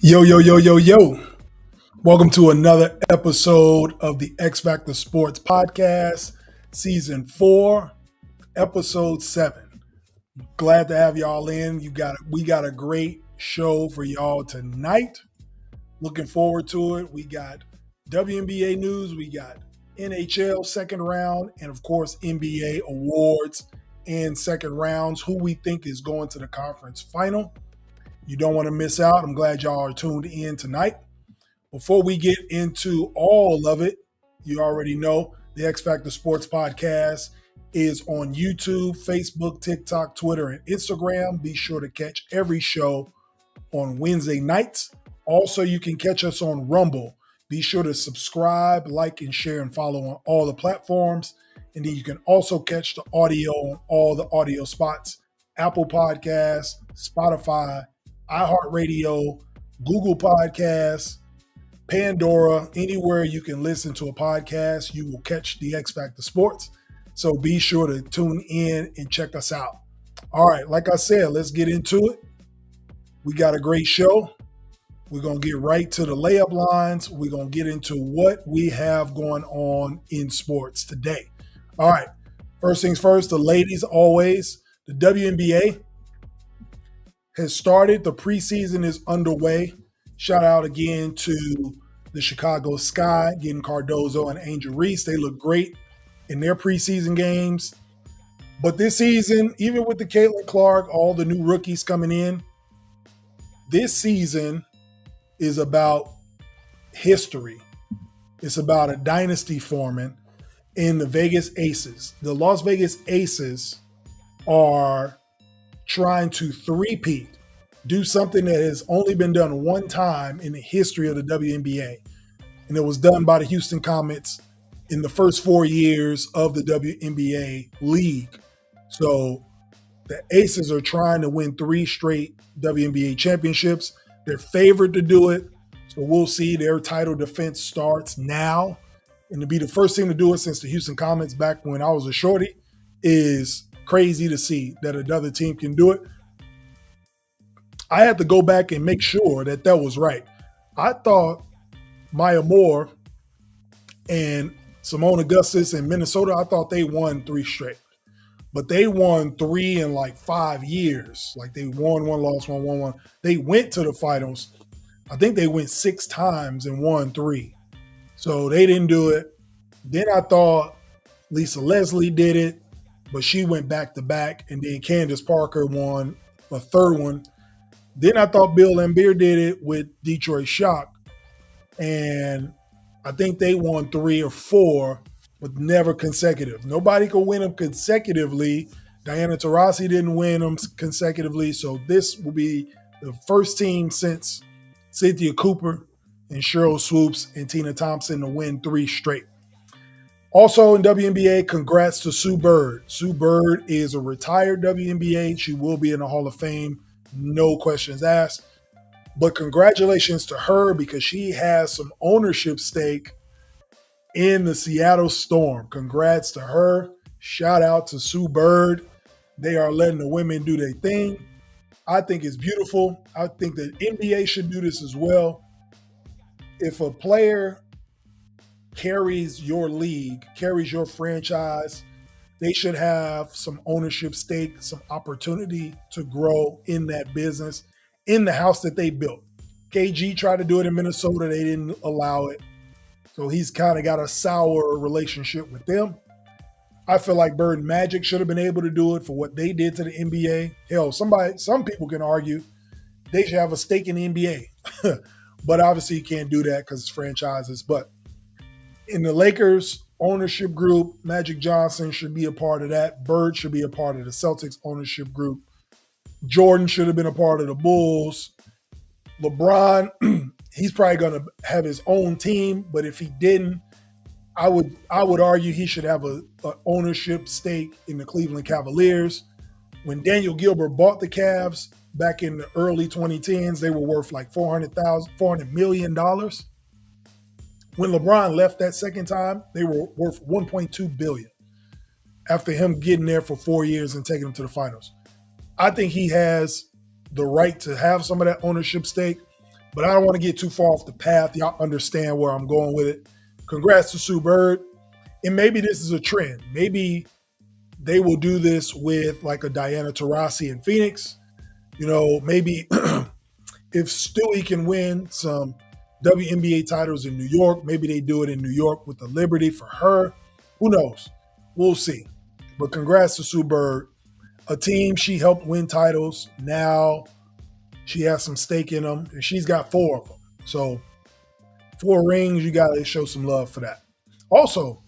Yo, yo, yo, yo, yo. Welcome to another episode of the X-Factor Sportz Podcast, Season 4, Episode 7. Glad to have y'all in. We got a great show for y'all tonight. Looking forward to it. We got WNBA news, we got NHL second round, and of course, NBA awards and second rounds, who we think is going to the conference final. You don't want to miss out. I'm glad y'all are tuned in tonight. Before we get into all of it, you already know the X-Factor Sportz Podcast is on YouTube, Facebook, TikTok, Twitter, and Instagram. Be sure to catch every show on Wednesday nights. Also, you can catch us on Rumble. Be sure to subscribe, like, and share, and follow on all the platforms. And then you can also catch the audio on all the audio spots: Apple Podcasts, Spotify, iHeartRadio, Google Podcasts, Pandora. Anywhere you can listen to a podcast, you will catch the X-Factor Sportz. So be sure to tune in and check us out. All right, like I said, let's get into it. We got a great show. We're going to get right to the layup lines. We're going to get into what we have going on in sports today. All right, first things first, the ladies always. The WNBA has started. The preseason is underway. Shout out again to the Chicago Sky, getting Cardozo and Angel Reese. They look great in their preseason games. But this season, even with the Caitlin Clark, all the new rookies coming in, this season is about history. It's about a dynasty forming in the Vegas Aces. The Las Vegas Aces are trying to three-peat, do something that has only been done one time in the history of the WNBA. And it was done by the Houston Comets in the first 4 years of the WNBA league. So the Aces are trying to win 3 straight WNBA championships. They're favored to do it. So we'll see. Their title defense starts now. And to be the first team to do it since the Houston Comets back when I was a shorty is crazy to see that another team can do it. I had to go back and make sure that was right. I thought Maya Moore and Simone Augustus in Minnesota, I thought they won 3 straight. But they won 3 in like 5 years. Like they won one, lost one, won one. They went to the finals. I think they went 6 times and won 3. So they didn't do it. Then I thought Lisa Leslie did it, but she went back to back. And then Candace Parker won a 3rd one. Then I thought Bill Laimbeer did it with Detroit Shock. And I think they won 3 or 4, but never consecutive. Nobody could win them consecutively. Diana Taurasi didn't win them consecutively. So this will be the first team since Cynthia Cooper and Cheryl Swoops and Tina Thompson to win 3 straight. Also in WNBA, congrats to Sue Bird. Sue Bird is a retired WNBA. She will be in the Hall of Fame. No questions asked. But congratulations to her because she has some ownership stake in the Seattle Storm. Congrats to her. Shout out to Sue Bird. They are letting the women do their thing. I think it's beautiful. I think that NBA should do this as well. If a player carries your league, carries your franchise, they should have some ownership stake, some opportunity to grow in that business, in the house that they built. KG tried to do it in Minnesota. They didn't allow it. So he's kind of got a sour relationship with them. I feel like Bird and Magic should have been able to do it for what they did to the NBA. Hell, some people can argue they should have a stake in the NBA. But obviously you can't do that because it's franchises. But in the Lakers ownership group, Magic Johnson should be a part of that. Bird should be a part of the Celtics ownership group. Jordan should have been a part of the Bulls. LeBron, he's probably going to have his own team, but if he didn't, I would argue he should have a ownership stake in the Cleveland Cavaliers. When Daniel Gilbert bought the Cavs back in the early 2010s, they were worth like $400 million. When LeBron left that second time, they were worth $1.2 billion after him getting there for 4 years and taking them to the finals. I think he has the right to have some of that ownership stake. But I don't want to get too far off the path. Y'all understand where I'm going with it. Congrats to Sue Bird. And maybe this is a trend. Maybe they will do this with like a Diana Taurasi in Phoenix. Maybe if Stewie can win some WNBA titles in New York, maybe they do it in New York with the Liberty for her. Who knows? We'll see. But congrats to Sue Bird. A team she helped win titles. Now she has some stake in them, and she's got 4 of them. So 4 rings, you got to show some love for that. Also,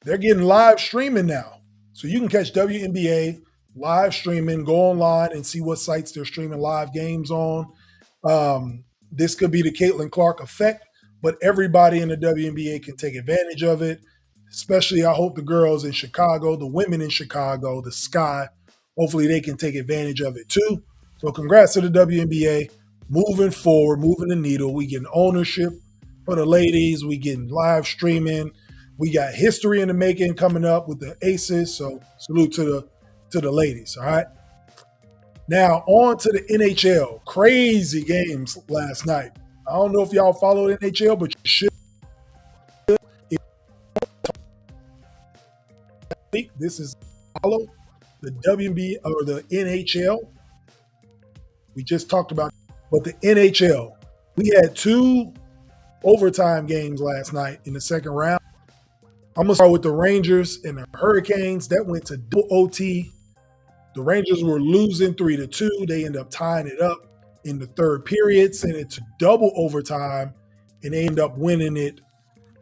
they're getting live streaming now. So you can catch WNBA live streaming, go online and see what sites they're streaming live games on. This could be the Caitlin Clark effect, but everybody in the WNBA can take advantage of it. Especially, I hope the girls in Chicago, the women in Chicago, the Sky, hopefully they can take advantage of it too. So congrats to the WNBA. Moving forward, moving the needle. We getting ownership for the ladies. We getting live streaming. We got history in the making coming up with the Aces. So salute to the ladies, all right? Now, on to the NHL. Crazy games last night. I don't know if y'all follow the NHL, but you should. This is follow the WNBA or the NHL. We just talked about, but the NHL. We had 2 overtime games last night in the second round. I'm going to start with the Rangers and the Hurricanes. That went to double OT. The Rangers were losing 3-2. They end up tying it up in the third period, sending it to double overtime, and they end up winning it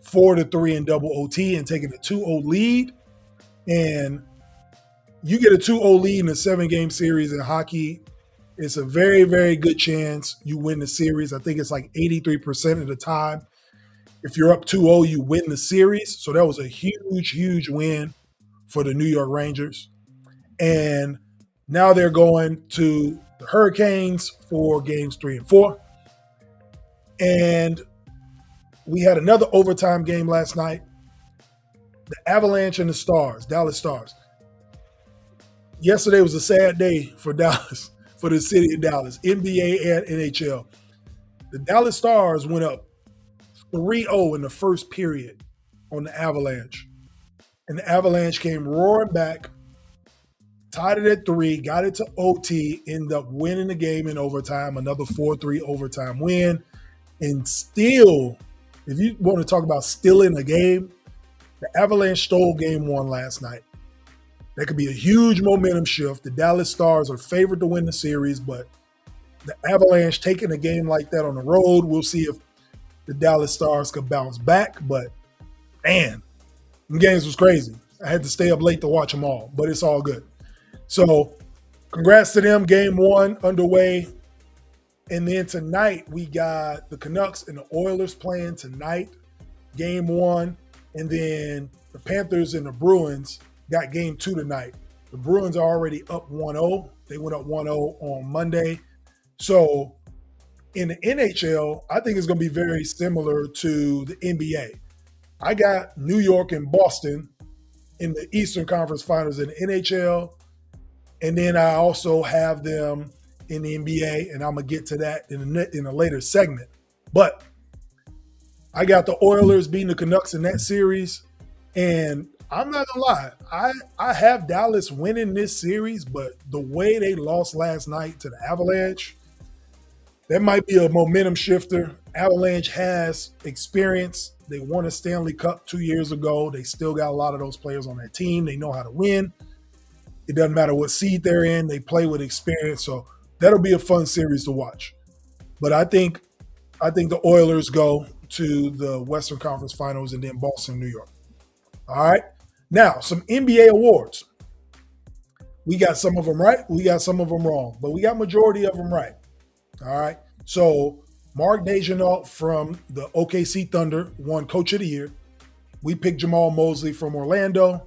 4-3 in double OT and taking a 2-0 lead. And you get a 2-0 lead in a 7-game series in hockey, it's a very, very good chance you win the series. I think it's like 83% of the time. If you're up 2-0, you win the series. So that was a huge, huge win for the New York Rangers. And now they're going to the Hurricanes for games 3 and 4. And we had another overtime game last night. The Avalanche and the Stars, Dallas Stars. Yesterday was a sad day for Dallas, for the city of Dallas, NBA and NHL. The Dallas Stars went up 3-0 in the first period on the Avalanche. And the Avalanche came roaring back, tied it at 3, got it to OT, ended up winning the game in overtime, another 4-3 overtime win. And still, if you want to talk about stealing a game, the Avalanche stole game 1 last night. That could be a huge momentum shift. The Dallas Stars are favored to win the series, but the Avalanche taking a game like that on the road, we'll see if the Dallas Stars could bounce back. But, man, the games was crazy. I had to stay up late to watch them all, but it's all good. So, congrats to them. Game 1 underway. And then tonight, we got the Canucks and the Oilers playing tonight, game 1. And then the Panthers and the Bruins got game 2 tonight. The Bruins are already up 1-0. They went up 1-0 on Monday. So in the NHL, I think it's going to be very similar to the NBA. I got New York and Boston in the Eastern Conference Finals in the NHL. And then I also have them in the NBA, and I'm going to get to that in a later segment. But I got the Oilers beating the Canucks in that series. And I'm not going to lie. I have Dallas winning this series, but the way they lost last night to the Avalanche, that might be a momentum shifter. Avalanche has experience. They won a Stanley Cup 2 years ago. They still got a lot of those players on that team. They know how to win. It doesn't matter what seed they're in. They play with experience. So that'll be a fun series to watch. But I think the Oilers go to the Western Conference Finals and then Boston, New York. All right. Now, some NBA awards. We got some of them right. We got some of them wrong. But we got majority of them right. All right. So Mark Dejounte from the OKC Thunder won Coach of the Year. We picked Jamal Mosley from Orlando.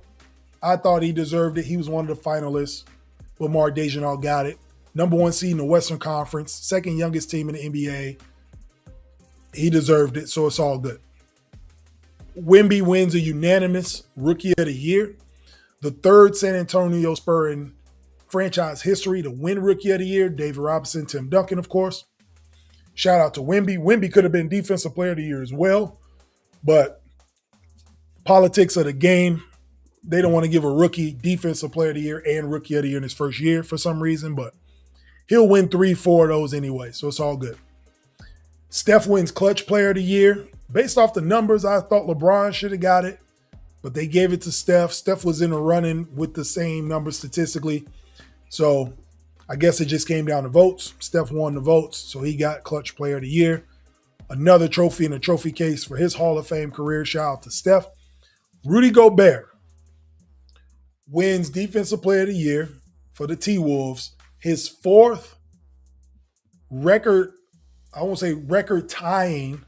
I thought he deserved it. He was one of the finalists, but Mark Dejounte got it. Number 1 seed in the Western Conference, second youngest team in the NBA. He deserved it, so it's all good. Wemby wins a unanimous Rookie of the Year. The third San Antonio Spur in franchise history to win Rookie of the Year. David Robinson, Tim Duncan, of course. Shout out to Wemby. Wemby could have been Defensive Player of the Year as well, but politics of the game, they don't want to give a rookie Defensive Player of the Year and Rookie of the Year in his first year for some reason, but he'll win 3-4 of those anyway, so it's all good. Steph wins Clutch Player of the Year. Based off the numbers, I thought LeBron should have got it, but they gave it to Steph. Steph was in the running with the same numbers statistically, so I guess it just came down to votes. Steph won the votes, so he got Clutch Player of the Year. Another trophy in a trophy case for his Hall of Fame career. Shout out to Steph. Rudy Gobert wins Defensive Player of the Year for the T-Wolves. His fourth record, I won't say record tying,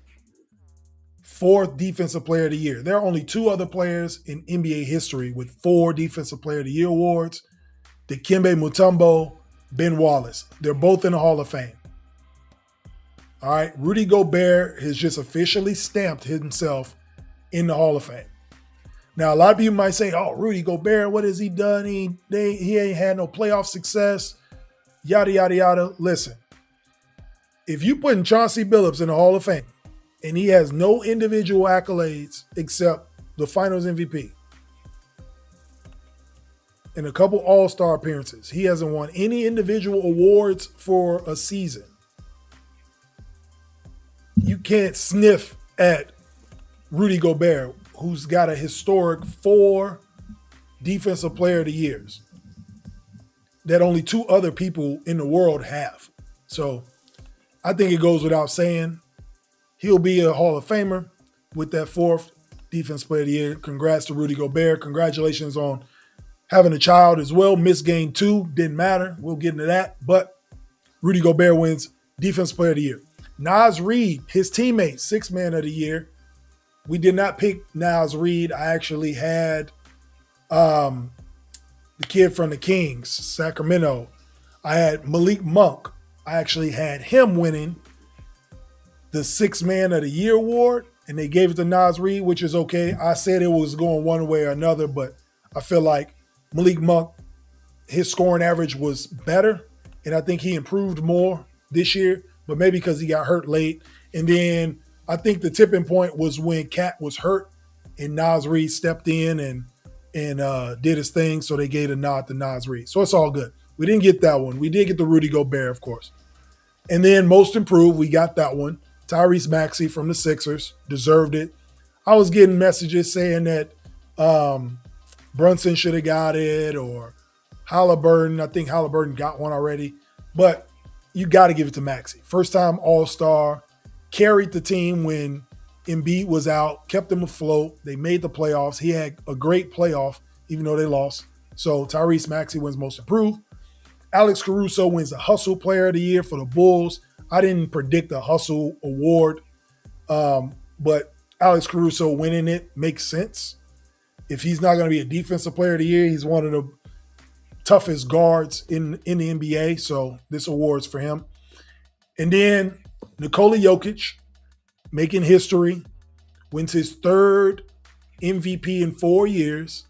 fourth Defensive Player of the Year. There are only two other players in NBA history with 4 Defensive Player of the Year awards. Dikembe Mutombo, Ben Wallace. They're both in the Hall of Fame. All right, Rudy Gobert has just officially stamped himself in the Hall of Fame. Now, a lot of people might say, oh, Rudy Gobert, what has he done? He ain't had no playoff success, yada, yada, yada. Listen, if you put Chauncey Billups in the Hall of Fame and he has no individual accolades except the Finals MVP and a couple All-Star appearances, he hasn't won any individual awards for a season. You can't sniff at Rudy Gobert, who's got a historic 4 Defensive Player of the Years that only 2 other people in the world have. So I think it goes without saying he'll be a Hall of Famer with that 4th Defensive Player of the Year. Congrats to Rudy Gobert. Congratulations on having a child as well. Missed game 2, didn't matter. We'll get into that. But Rudy Gobert wins Defensive Player of the Year. Naz Reid, his teammate, 6th Man of the Year. We did not pick Naz Reid. I actually had the kid from the Kings, Sacramento. I had Malik Monk. I actually had him winning the 6th Man of the Year award, and they gave it to Naz Reid, which is okay. I said it was going one way or another, but I feel like Malik Monk, his scoring average was better, and I think he improved more this year, but maybe because he got hurt late. And then I think the tipping point was when Cat was hurt and Naz Reid stepped in and did his thing, so they gave a nod to Naz Reid. So it's all good. We didn't get that one. We did get the Rudy Gobert, of course. And then most improved, we got that one. Tyrese Maxey from the Sixers, deserved it. I was getting messages saying that Brunson should have got it, or Halliburton. I think Halliburton got one already. But you got to give it to Maxey. First time All-Star, carried the team when Embiid was out, kept them afloat. They made the playoffs. He had a great playoff, even though they lost. So Tyrese Maxey wins most improved. Alex Caruso wins the Hustle Player of the Year for the Bulls. I didn't predict a Hustle award, but Alex Caruso winning it makes sense. If he's not going to be a Defensive Player of the Year, he's one of the toughest guards in the NBA, so this award's for him. And then Nikola Jokic, making history, wins his 3rd MVP in 4 years.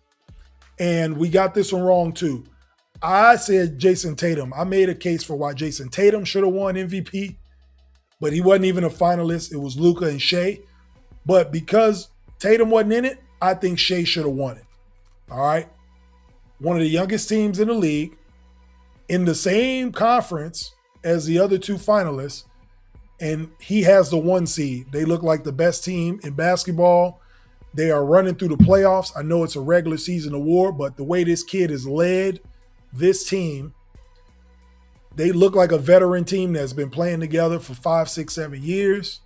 And we got this one wrong too. I said Jason Tatum. I made a case for why Jason Tatum should have won MVP, but he wasn't even a finalist. It was Luka and Shea. But because Tatum wasn't in it, I think Shea should have won it. All right? One of the youngest teams in the league, in the same conference as the other 2 finalists, and he has the 1 seed. They look like the best team in basketball. They are running through the playoffs. I know it's a regular season award, but the way this kid has led this team, they look like a veteran team that's been playing together for 5, 6, 7 years.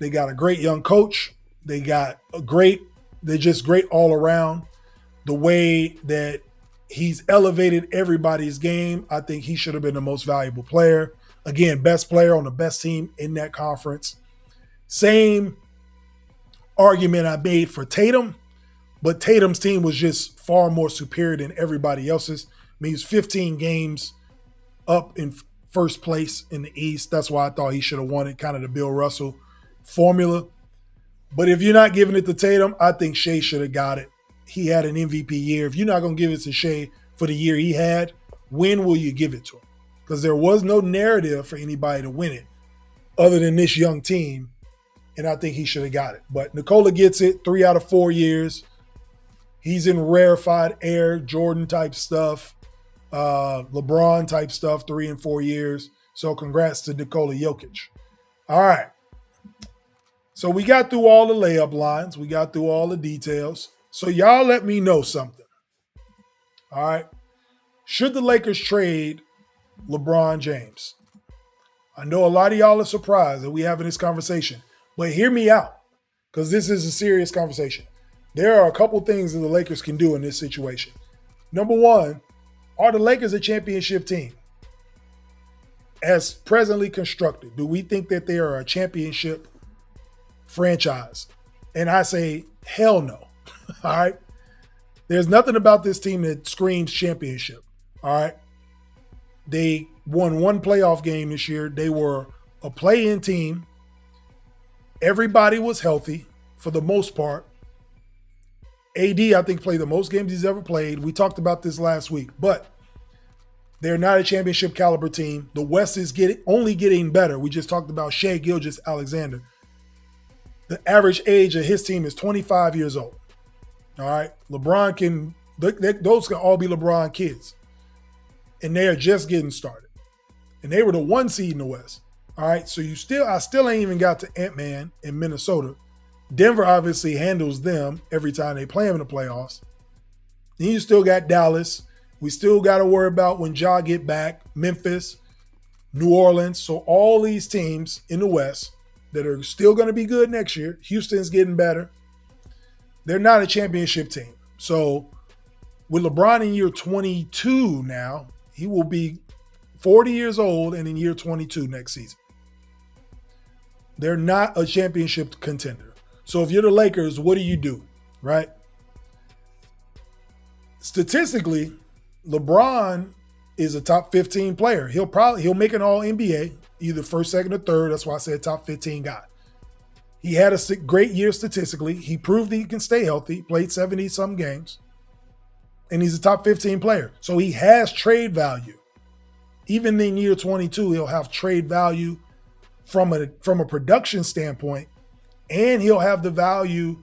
They got a great young coach. They're just great all around. The way that he's elevated everybody's game, I think he should have been the most valuable player. Again, best player on the best team in that conference. Same argument I made for Tatum, but Tatum's team was just far more superior than everybody else's. I mean, he's 15 games up in first place in the East. That's why I thought he should have won it, kind of the Bill Russell formula. But if you're not giving it to Tatum, I think Shea should have got it. He had an MVP year. If you're not going to give it to Shea for the year he had, when will you give it to him? Because there was no narrative for anybody to win it. other than this young team, and I think he should have got it. But Nikola gets it 3 out of 4 years. He's in rarefied air, Jordan type stuff, LeBron type stuff, 3 and 4 years. So congrats to Nikola Jokic. All right. So we got through all the layup lines. We got through all the details. So y'all let me know something. All right. Should the Lakers trade LeBron James? I know a lot of y'all are surprised that we having this conversation, but hear me out because this is a serious conversation. There are a couple things that the Lakers can do in this situation. Number one, are the Lakers a championship team? As presently constructed, do we think that they are a championship franchise? And I say, hell no. All right. There's nothing about this team that screams championship. All right. They won one playoff game this year. They were a play-in team. Everybody was healthy for the most part. AD, I think, played the most games he's ever played. We talked about this last week, but they're not a championship caliber team. The West is only getting better. We just talked about Shai Gilgeous-Alexander. The average age of his team is 25 years old. All right. Those can all be LeBron kids. And they are just getting started. And they were the 1 seed in the West. All right. So I still ain't even got to Ant-Man in Minnesota. Denver obviously handles them every time they play them in the playoffs. Then you still got Dallas. We still got to worry about when Ja get back, Memphis, New Orleans. So all these teams in the West that are still going to be good next year. Houston's getting better. They're not a championship team. So with LeBron in year 22 now, he will be 40 years old and in year 22 next season. They're not a championship contender. So if you're the Lakers, what do? Right? Statistically, LeBron is a top 15 player. He'll make an all NBA, either first, second, or third. That's why I said top 15 guy. He had a great year statistically. He proved that he can stay healthy, played 70-some games, and he's a top 15 player. So he has trade value. Even in year 22, he'll have trade value from a production standpoint, and he'll have the value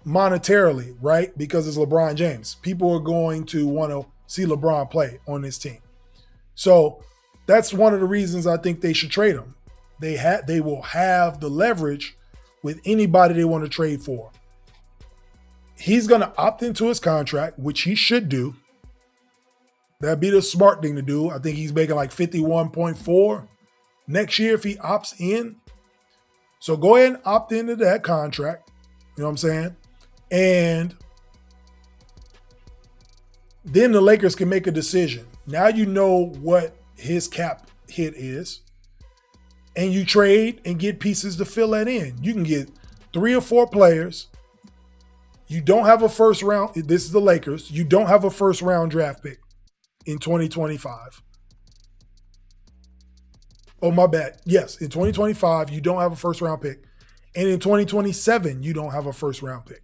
monetarily, right? Because it's LeBron James. People are going to want to see LeBron play on this team. So that's one of the reasons I think they should trade him. They will have the leverage with anybody they want to trade for. He's going to opt into his contract, which he should do. That'd be the smart thing to do. I think he's making like 51.4 next year if he opts in. So go ahead and opt into that contract. You know what I'm saying? And then the Lakers can make a decision. Now you know what his cap hit is. And you trade and get pieces to fill that in. You can get 3 or 4 players. You don't have a first round. This is the Lakers. You don't have a first round draft pick in 2025. Oh, my bad. Yes, in 2025, you don't have a first round pick. And in 2027, you don't have a first round pick.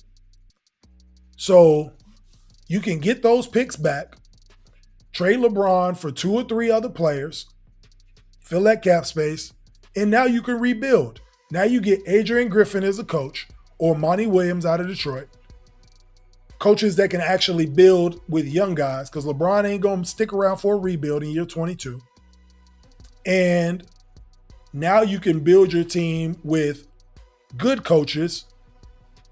So you can get those picks back, trade LeBron for 2 or 3 other players, fill that cap space, and now you can rebuild. Now you get Adrian Griffin as a coach or Monty Williams out of Detroit. Coaches that can actually build with young guys because LeBron ain't going to stick around for a rebuild in year 22. And now you can build your team with good coaches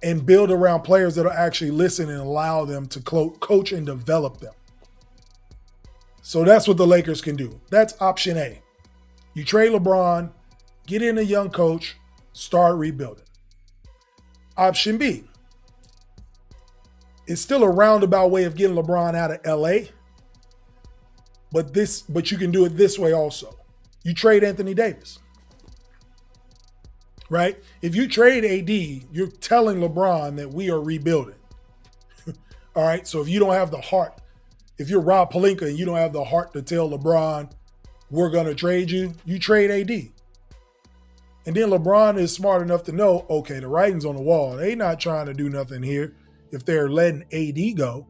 and build around players that will actually listen and allow them to coach and develop them. So that's what the Lakers can do. That's option A. You trade LeBron, get in a young coach, start rebuilding. Option B. It's still a roundabout way of getting LeBron out of LA, but you can do it this way also. You trade Anthony Davis. Right? If you trade AD, you're telling LeBron that we are rebuilding. All right? So if you don't have the heart, if you're Rob Pelinka and you don't have the heart to tell LeBron, we're going to trade you, you trade AD. And then LeBron is smart enough to know, okay, the writing's on the wall. They're not trying to do nothing here if they're letting AD go.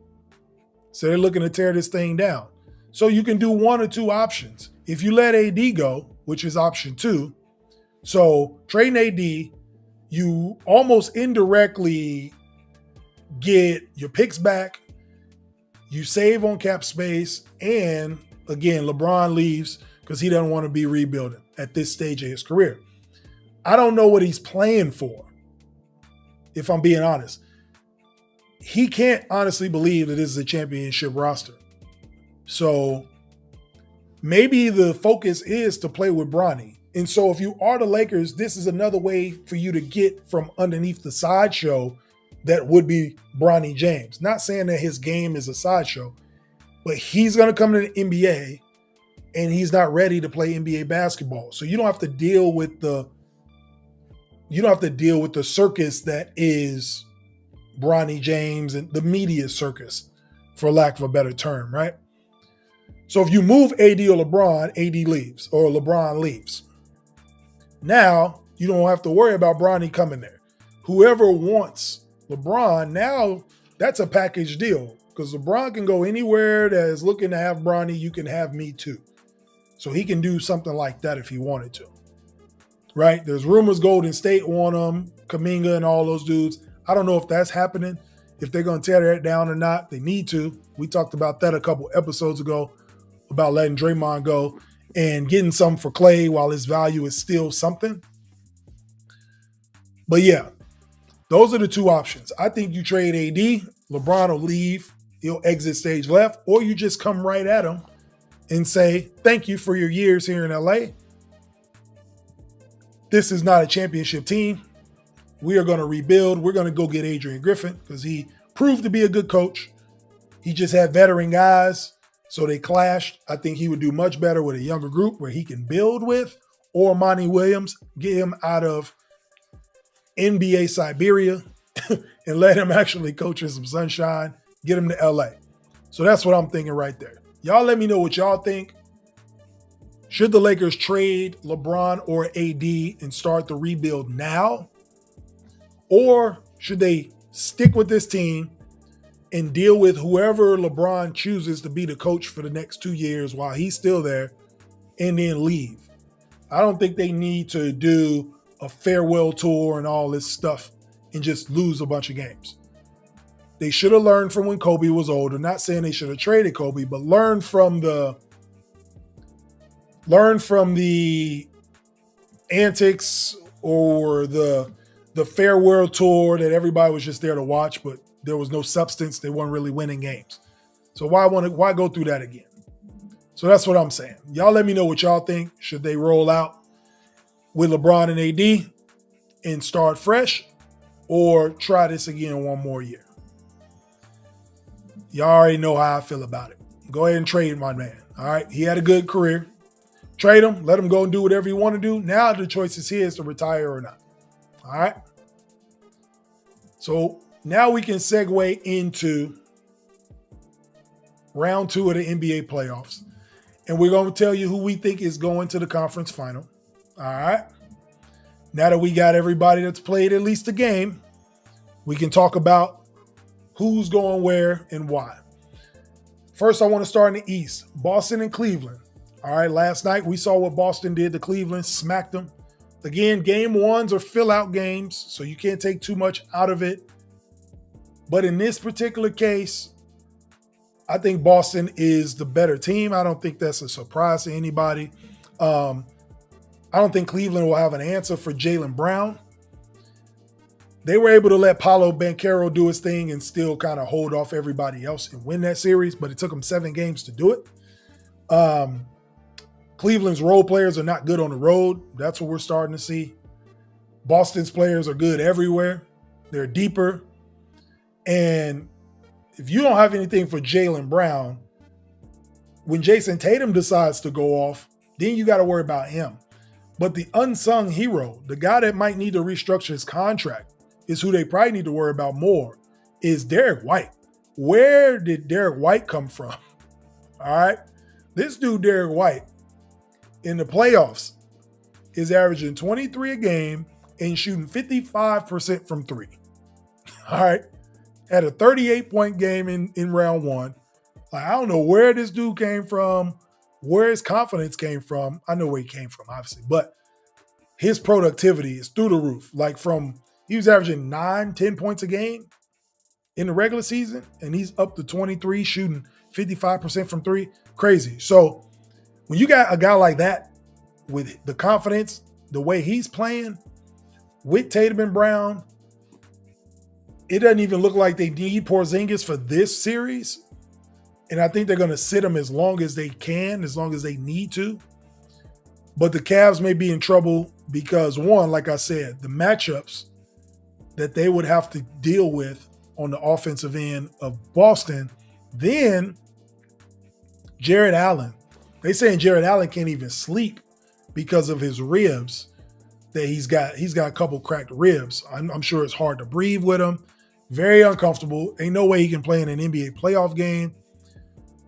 So they're looking to tear this thing down. So you can do one or two options. If you let AD go, which is option 2, So trading AD, you almost indirectly get your picks back, you save on cap space, and again, LeBron leaves because he doesn't want to be rebuilding at this stage of his career. I don't know what he's playing for, if I'm being honest. He can't honestly believe that this is a championship roster. So maybe the focus is to play with Bronny. And so if you are the Lakers, this is another way for you to get from underneath the sideshow that would be Bronny James. Not saying that his game is a sideshow, but he's going to come to the NBA and he's not ready to play NBA basketball. So you don't have to deal with the circus that is Bronny James and the media circus, for lack of a better term, right? So if you move AD or LeBron, AD leaves or LeBron leaves. Now you don't have to worry about Bronny coming there. Whoever wants LeBron, now that's a package deal because LeBron can go anywhere that is looking to have Bronny. You can have me too. So he can do something like that if he wanted to, right? There's rumors Golden State want him, Kuminga and all those dudes. I don't know if that's happening, if they're going to tear that down or not. They need to. We talked about that a couple episodes ago about letting Draymond go and getting something for Clay while his value is still something. But yeah, those are the two options. I think you trade AD, LeBron will leave, he'll exit stage left, or you just come right at him and say, thank you for your years here in LA. This is not a championship team. We are going to rebuild. We're going to go get Adrian Griffin because he proved to be a good coach. He just had veteran guys, so they clashed. I think he would do much better with a younger group where he can build with, or Monty Williams, get him out of NBA Siberia and let him actually coach in some sunshine, get him to LA. So that's what I'm thinking right there. Y'all let me know what y'all think. Should the Lakers trade LeBron or AD and start the rebuild now? Or should they stick with this team and deal with whoever LeBron chooses to be the coach for the next 2 years while he's still there and then leave? I don't think they need to do a farewell tour and all this stuff and just lose a bunch of games. They should have learned from when Kobe was older. Not saying they should have traded Kobe, but learn from the antics or the farewell tour that everybody was just there to watch, but there was no substance. They weren't really winning games. So why go through that again? So that's what I'm saying. Y'all let me know what y'all think. Should they roll out with LeBron and AD and start fresh, or try this again one more year? Y'all already know how I feel about it. Go ahead and trade my man. All right. He had a good career. Trade him. Let him go and do whatever you want to do. Now the choice is his to retire or not. All right. So now we can segue into round 2 of the NBA playoffs. And we're going to tell you who we think is going to the conference final. All right. Now that we got everybody that's played at least a game, we can talk about who's going where and why. First, I want to start in the East. Boston and Cleveland. All right, last night we saw what Boston did to Cleveland, smacked them. Again, game ones are fill-out games, so you can't take too much out of it. But in this particular case, I think Boston is the better team. I don't think that's a surprise to anybody. I don't think Cleveland will have an answer for Jaylen Brown. They were able to let Paolo Banchero do his thing and still kind of hold off everybody else and win that series, but it took them 7 games to do it. Cleveland's role players are not good on the road. That's what we're starting to see. Boston's players are good everywhere. They're deeper. And if you don't have anything for Jaylen Brown, when Jason Tatum decides to go off, then you got to worry about him. But the unsung hero, the guy that might need to restructure his contract, is who they probably need to worry about more, is Derek White. Where did Derek White come from? All right. This dude, Derek White, in the playoffs is averaging 23 a game and shooting 55% from 3. All right. Had a 38-point game in round 1. Like, I don't know where this dude came from, where his confidence came from. I know where he came from, obviously, but his productivity is through the roof. Like he was averaging 9-10 points a game in the regular season, and he's up to 23, shooting 55% from three. Crazy. So when you got a guy like that with the confidence, the way he's playing with Tatum and Brown, it doesn't even look like they need Porzingis for this series. And I think they're going to sit him as long as they can, as long as they need to. But the Cavs may be in trouble because, one, like I said, the matchups that they would have to deal with on the offensive end of Boston. Then Jared Allen. They saying Jared Allen can't even sleep because of his ribs that he's got. He's got a couple cracked ribs. I'm sure it's hard to breathe with him. Very uncomfortable. Ain't no way he can play in an NBA playoff game.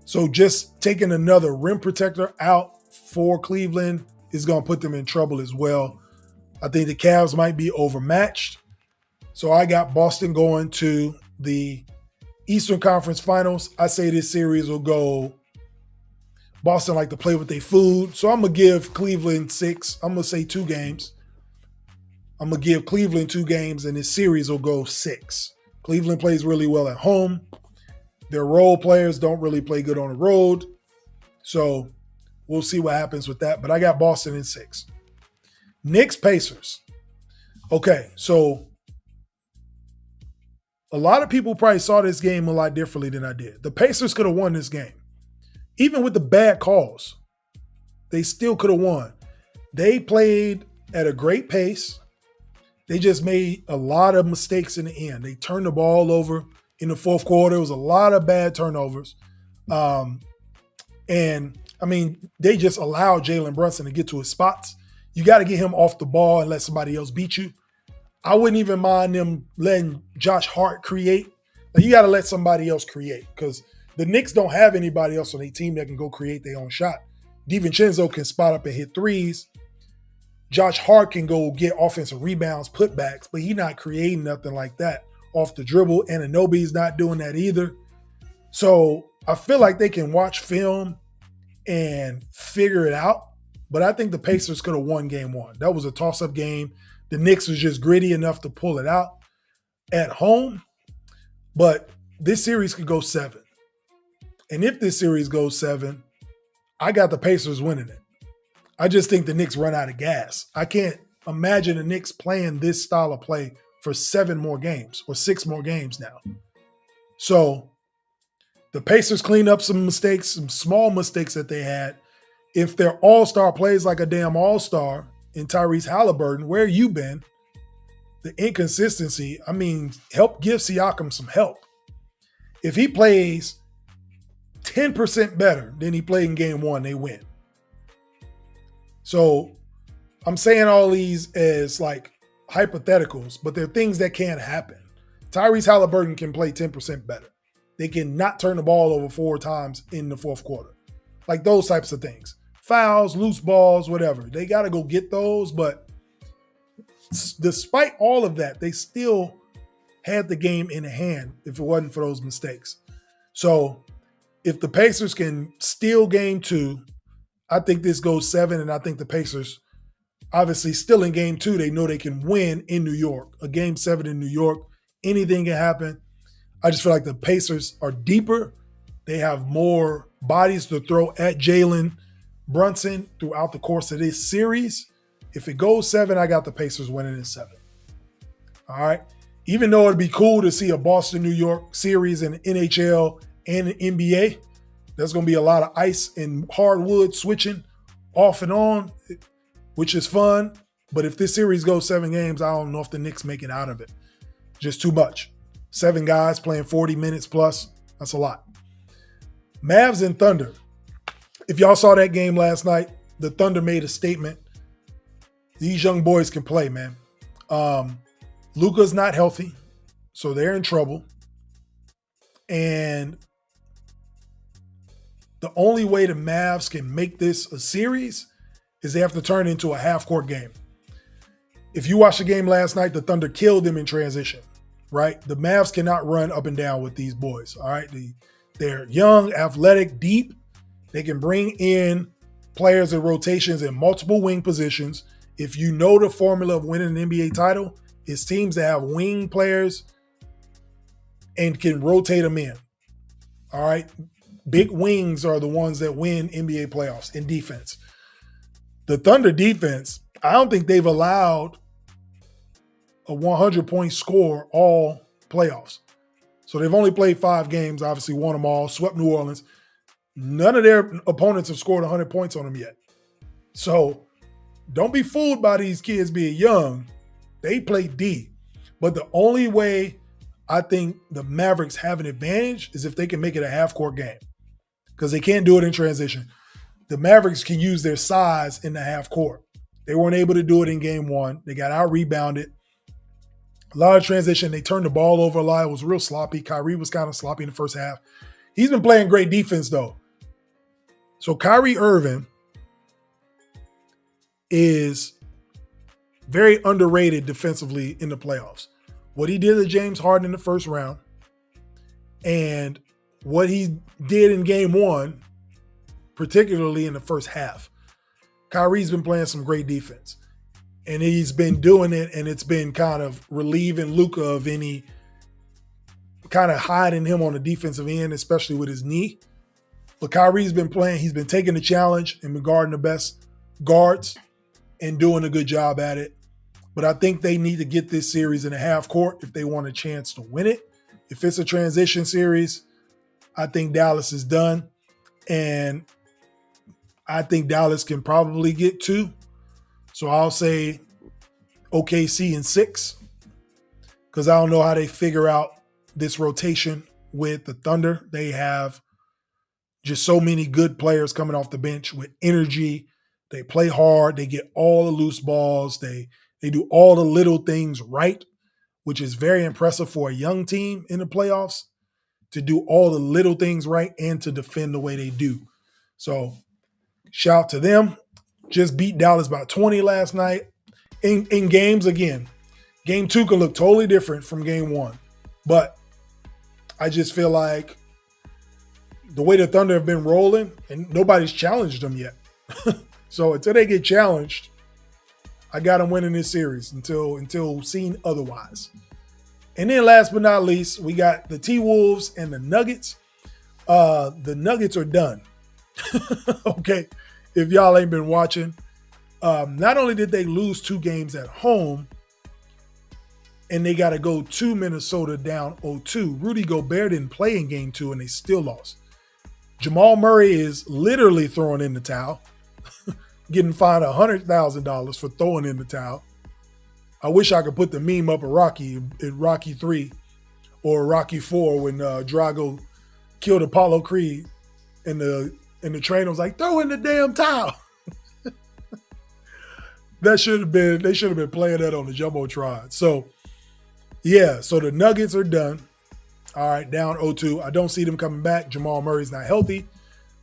So just taking another rim protector out for Cleveland is going to put them in trouble as well. I think the Cavs might be overmatched. So I got Boston going to the Eastern Conference Finals. I say this series will go Boston like to play with their food. So I'm going to give Cleveland 6. I'm going to say 2 games. I'm going to give Cleveland 2 games, and this series will go 6. Cleveland plays really well at home. Their role players don't really play good on the road. So we'll see what happens with that. But I got Boston in 6. Knicks Pacers. Okay, so a lot of people probably saw this game a lot differently than I did. The Pacers could have won this game. Even with the bad calls, they still could have won. They played at a great pace. They just made a lot of mistakes in the end. They turned the ball over in the fourth quarter. It was a lot of bad turnovers. And, I mean, they just allowed Jalen Brunson to get to his spots. You got to get him off the ball and let somebody else beat you. I wouldn't even mind them letting Josh Hart create. Like, you got to let somebody else create because the Knicks don't have anybody else on their team that can go create their own shot. DiVincenzo can spot up and hit threes. Josh Hart can go get offensive rebounds, putbacks, but he's not creating nothing like that off the dribble. And Anunoby's not doing that either. So I feel like they can watch film and figure it out. But I think the Pacers could have won game 1. That was a toss-up game. The Knicks was just gritty enough to pull it out at home. But this series could go 7. And if this series goes 7, I got the Pacers winning it. I just think the Knicks run out of gas. I can't imagine the Knicks playing this style of play for 7 more games or 6 more games now. So the Pacers clean up some mistakes, some small mistakes that they had. If their all-star plays like a damn all-star in Tyrese Halliburton, where you been? The inconsistency, I mean, help give Siakam some help. If he plays 10% better than he played in game 1, they win. So I'm saying all these as like hypotheticals, but they're things that can't happen. Tyrese Halliburton can play 10% better. They can not turn the ball over 4 times in the fourth quarter. Like those types of things. Fouls, loose balls, whatever. They got to go get those, but despite all of that, they still had the game in hand if it wasn't for those mistakes. So if the Pacers can steal game 2, I think this goes 7, and I think the Pacers, obviously still in game 2, they know they can win in New York. A game 7 in New York, anything can happen. I just feel like the Pacers are deeper. They have more bodies to throw at Jalen Brunson throughout the course of this series. If it goes 7, I got the Pacers winning in 7. All right. Even though it'd be cool to see a Boston-New York series in the NHL and the NBA, there's going to be a lot of ice and hardwood switching off and on, which is fun. But if this series goes 7 games, I don't know if the Knicks make it out of it. Just too much. 7 guys playing 40 minutes plus. That's a lot. Mavs and Thunder. If y'all saw that game last night, the Thunder made a statement. These young boys can play, man. Luka's not healthy, so they're in trouble. And the only way the Mavs can make this a series is they have to turn it into a half-court game. If you watched the game last night, the Thunder killed them in transition, right? The Mavs cannot run up and down with these boys, all right? They're young, athletic, deep. They can bring in players in rotations in multiple wing positions If you know the formula of winning an NBA title, it's teams that have wing players and can rotate them in. All right. Big wings are the ones that win NBA playoffs in defense. The Thunder defense, I don't think they've allowed a 100-point score all playoffs. So they've only played 5 games, obviously won them all, swept New Orleans. None of their opponents have scored 100 points on them yet. So don't be fooled by these kids being young. They play D. But the only way I think the Mavericks have an advantage is if they can make it a half-court game, because they can't do it in transition. The Mavericks can use their size in the half court. They weren't able to do it in game 1. They got out-rebounded. A lot of transition. They turned the ball over a lot. It was real sloppy. Kyrie was kind of sloppy in the first half. He's been playing great defense, though. So Kyrie Irving is very underrated defensively in the playoffs. What he did to James Harden in the first round and what he did in game 1, particularly in the first half. Kyrie's been playing some great defense. And he's been doing it, and it's been kind of relieving Luka of any kind of hiding him on the defensive end, especially with his knee. But Kyrie's been playing. He's been taking the challenge and been guarding the best guards and doing a good job at it. But I think they need to get this series in a half court if they want a chance to win it. If it's a transition series, I think Dallas is done. And I think Dallas can probably get 2. So I'll say OKC in 6, because I don't know how they figure out this rotation with the Thunder. They have just so many good players coming off the bench with energy. They play hard. They get all the loose balls. They do all the little things right, which is very impressive for a young team in the playoffs, to do all the little things right and to defend the way they do. So shout out to them. Just beat Dallas by 20 last night. In games, again, game 2 can look totally different from game 1. But I just feel like the way the Thunder have been rolling, and nobody's challenged them yet. So until they get challenged, I got them winning this series until seen otherwise. And then last but not least, we got the T-Wolves and the Nuggets. The Nuggets are done. Okay. If y'all ain't been watching, not only did they lose 2 games at home, and they got to go to Minnesota down 0-2. Rudy Gobert didn't play in game 2, and they still lost. Jamal Murray is literally throwing in the towel, getting fined $100,000 for throwing in the towel. I wish I could put the meme up of Rocky in Rocky 3 or Rocky 4 when Drago killed Apollo Creed and the trainer was like, throw in the damn towel. They should have been playing that on the Jumbotron. So, yeah, so the Nuggets are done. All right, down 0-2. I don't see them coming back. Jamal Murray's not healthy.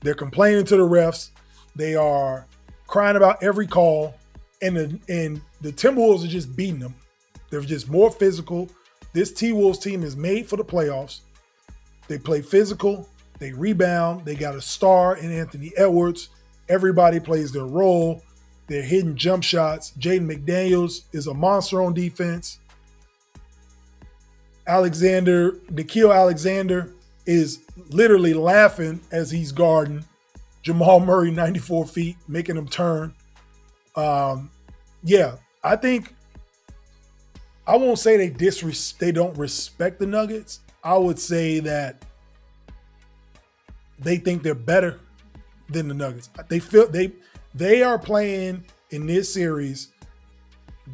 They're complaining to the refs. They are crying about every call. And the Timberwolves are just beating them. They're just more physical. This T-Wolves team is made for the playoffs. They play physical. They rebound. They got a star in Anthony Edwards. Everybody plays their role. They're hitting jump shots. Jaden McDaniels is a monster on defense. Nickeil Alexander is literally laughing as he's guarding Jamal Murray 94 feet, making him turn. Yeah, I think I won't say they don't respect the Nuggets. I would say that they think they're better than the Nuggets. They feel they are playing in this series.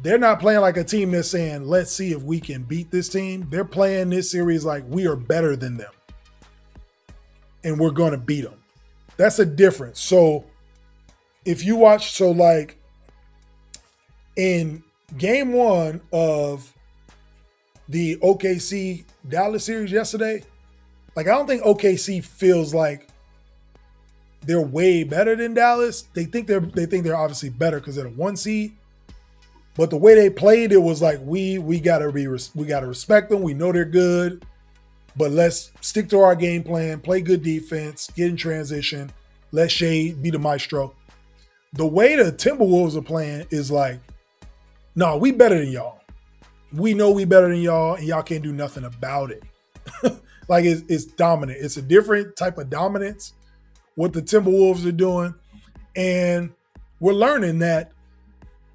They're not playing like a team that's saying, let's see if we can beat this team. They're playing this series like we are better than them and we're going to beat them. That's a difference. So if you watch, like in game 1 of the OKC Dallas series yesterday, like I don't think OKC feels like they're way better than Dallas. They think they're obviously better because they're the 1 seed. But the way they played, it was like we gotta respect them. We know they're good, but let's stick to our game plan, play good defense, get in transition, let Shea be the maestro. the way the Timberwolves are playing is like, no, we better than y'all. We know we better than y'all, and y'all can't do nothing about it. Like it's dominant. It's a different type of dominance what the Timberwolves are doing. And we're learning that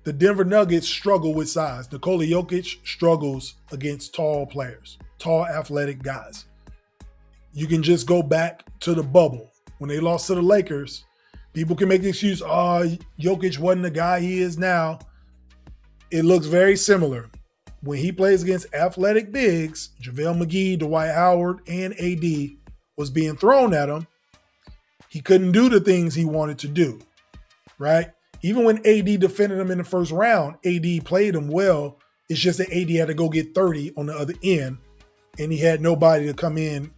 the Denver Nuggets struggle with size. Nikola Jokic struggles against tall players, tall athletic guys. You can just go back to the bubble. When they lost to the Lakers, people can make the excuse, Jokic wasn't the guy he is now. It looks very similar. When he plays against athletic bigs, JaVale McGee, Dwight Howard, and AD was being thrown at him, he couldn't do the things he wanted to do, right? Even when AD defended him in the first round, AD played him well. It's just that AD had to go get 30 on the other end, and he had nobody to come in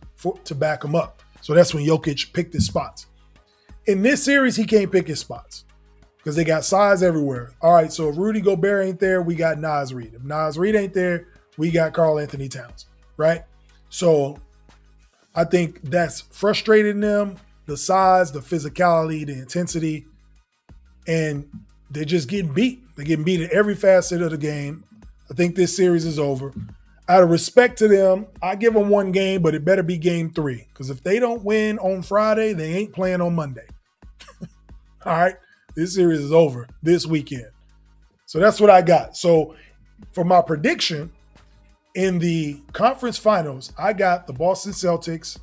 to back him up. So that's when Jokic picked his spots. In this series, he can't pick his spots because they got size everywhere. All right, so if Rudy Gobert ain't there, we got Naz Reid. If Naz Reid ain't there, we got Karl Anthony Towns, right? So I think that's frustrating them, the size, the physicality, the intensity, and they're just getting beat. They're getting beat in every facet of the game. I think this series is over. Out of respect to them, I give them one game, but it better be game 3. Because if they don't win on Friday, they ain't playing on Monday. All right? This series is over this weekend. So that's what I got. So for my prediction, in the conference finals, I got the Boston Celtics,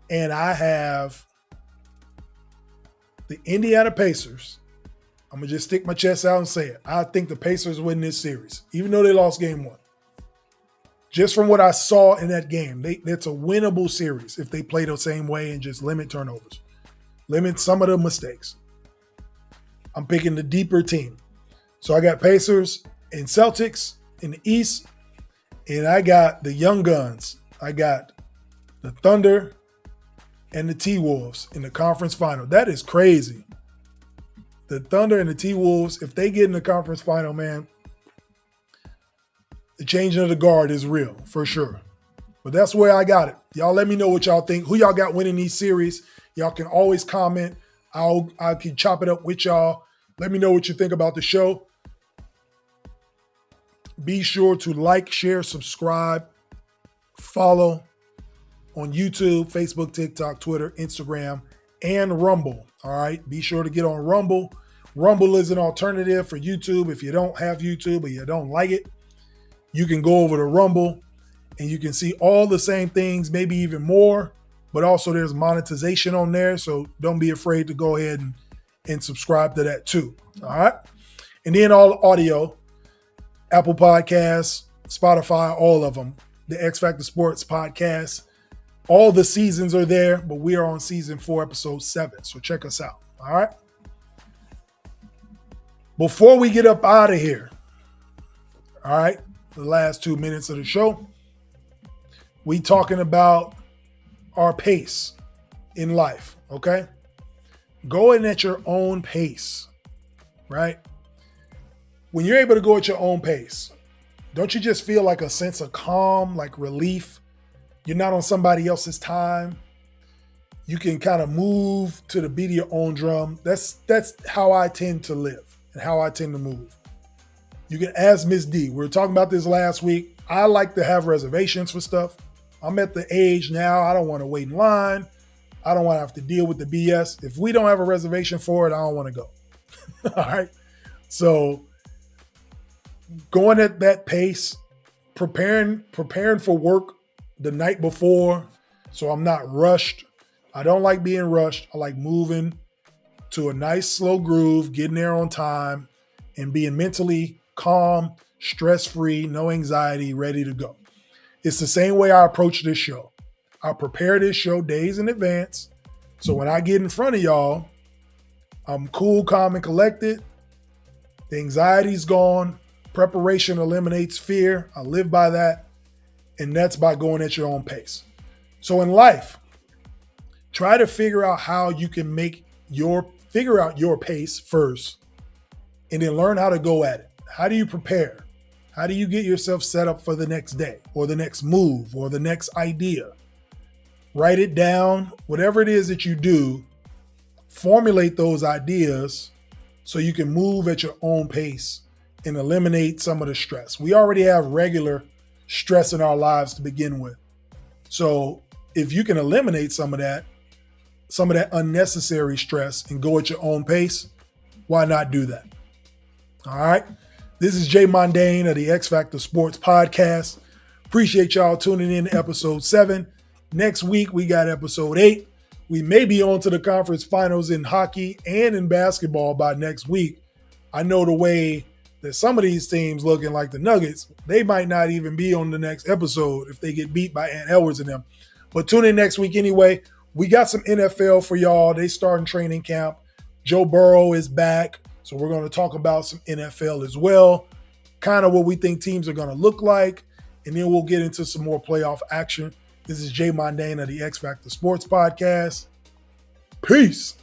and I have the Indiana Pacers. I'm going to just stick my chest out and say it. I think the Pacers win this series, even though they lost game 1. Just from what I saw in that game, it's a winnable series if they play the same way and just limit turnovers. Limit some of the mistakes. I'm picking the deeper team. So I got Pacers and Celtics in the East, and I got the young guns. I got the Thunder and the T-Wolves in the conference final. That is crazy. The Thunder and the T-Wolves, if they get in the conference final, man, the changing of the guard is real, for sure. But that's where I got it. Y'all let me know what y'all think. Who y'all got winning these series? Y'all can always comment. I can chop it up with y'all. Let me know what you think about the show. Be sure to like, share, subscribe, follow on YouTube, Facebook, TikTok, Twitter, Instagram, and Rumble. All right? Be sure to get on Rumble. Rumble is an alternative for YouTube. If you don't have YouTube or you don't like it, you can go over to Rumble and you can see all the same things, maybe even more, but also there's monetization on there. So don't be afraid to go ahead and subscribe to that too. All right. And then all audio, Apple Podcasts, Spotify, all of them, the X-Factor Sportz Podcast. All the seasons are there, but we are on season 4, episode 7. So check us out. All right. Before we get up out of here, all right, the last 2 minutes of the show, we talking about our pace in life, okay? Going at your own pace, right? When you're able to go at your own pace, don't you just feel like a sense of calm, like relief? You're not on somebody else's time. You can kind of move to the beat of your own drum. That's how I tend to live and how I tend to move. You can ask Miss D. We were talking about this last week. I like to have reservations for stuff. I'm at the age now, I don't want to wait in line. I don't want to have to deal with the BS. If we don't have a reservation for it, I don't want to go. All right. So going at that pace, preparing for work the night before so I'm not rushed. I don't like being rushed. I like moving to a nice slow groove, getting there on time, and being mentally calm, stress-free, no anxiety, ready to go. It's the same way I approach this show. I prepare this show days in advance. So when I get in front of y'all, I'm cool, calm, and collected. The anxiety's gone. Preparation eliminates fear. I live by that. And that's by going at your own pace. So in life, try to figure out how you can figure out your pace first, and then learn how to go at it. How do you prepare? How do you get yourself set up for the next day or the next move or the next idea? Write it down. Whatever it is that you do, formulate those ideas so you can move at your own pace and eliminate some of the stress. We already have regular stress in our lives to begin with. So if you can eliminate some of that unnecessary stress and go at your own pace, why not do that? All right. This is Jay Mondane of the X-Factor Sportz Podcast. Appreciate y'all tuning in to episode 7. Next week, we got episode 8. We may be on to the conference finals in hockey and in basketball by next week. I know the way that some of these teams looking, like the Nuggets, they might not even be on the next episode if they get beat by Ant Edwards and them. But tune in next week anyway. We got some NFL for y'all. They starting training camp. Joe Burrow is back. So we're going to talk about some NFL as well. Kind of what we think teams are going to look like. And then we'll get into some more playoff action. This is Jay Mondane of the X-Factor Sportz Podcast. Peace.